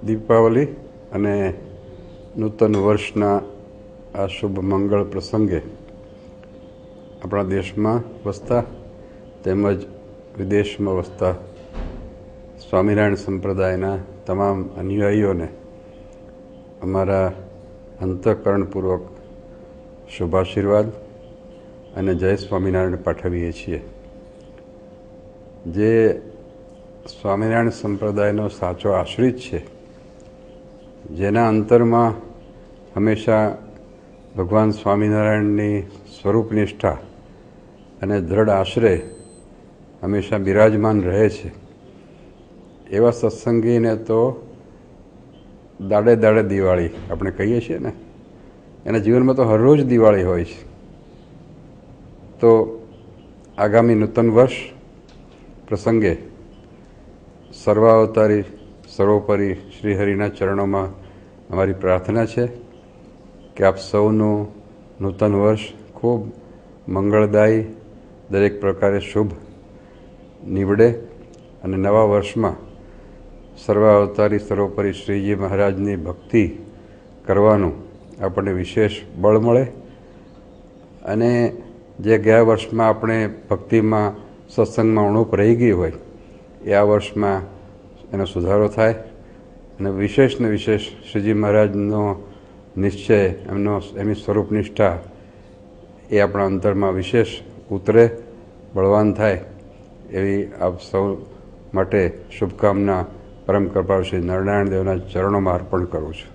દીપાવલી અને નૂતન વર્ષના આ શુભ મંગળ પ્રસંગે આપણા દેશમાં વસતા તેમજ વિદેશમાં વસતા સ્વામિનારાયણ સંપ્રદાયના તમામ અનુયાયીઓને અમારા અંતઃકરણપૂર્વક શુભાશીર્વાદ અને જય સ્વામિનારાયણ પાઠવીએ છીએ. જે સ્વામિનારાયણ સંપ્રદાયનો સાચો આશ્રિત છે, જેના અંતરમાં હંમેશા ભગવાન સ્વામિનારાયણની સ્વરૂપનિષ્ઠા અને દ્રઢ આશ્રય હંમેશા બિરાજમાન રહે છે, એવા સત્સંગીને તો દાડે દાડે દિવાળી આપણે કહીએ છીએ ને, એના જીવનમાં તો હરરોજ દિવાળી હોય છે. તો આગામી નૂતન વર્ષ પ્રસંગે સર્વાવતારી સર્વોપરી શ્રીહરિના ચરણોમાં અમારી પ્રાર્થના છે કે આપ સૌનું નૂતન વર્ષ ખૂબ મંગળદાયી, દરેક પ્રકારે શુભ નીવડે અને નવા વર્ષમાં સર્વાવતારી સર્વોપરી શ્રીજી મહારાજની ભક્તિ કરવાનું આપણને વિશેષ બળ મળે અને જે ગયા વર્ષમાં આપણે ભક્તિમાં સત્સંગમાં ઉણપ રહી ગઈ હોય એ આ વર્ષમાં એનો સુધારો થાય અને વિશેષ ને વિશેષ શ્રીજી મહારાજનો નિશ્ચય, એમની સ્વરૂપનિષ્ઠા એ આપણા અંતરમાં વિશેષ ઉતરે, બળવાન થાય એવી આપ સૌ માટે શુભકામના પરમ કૃપાળુ શ્રી નરનારાયણ દેવના ચરણોમાં અર્પણ કરું છું.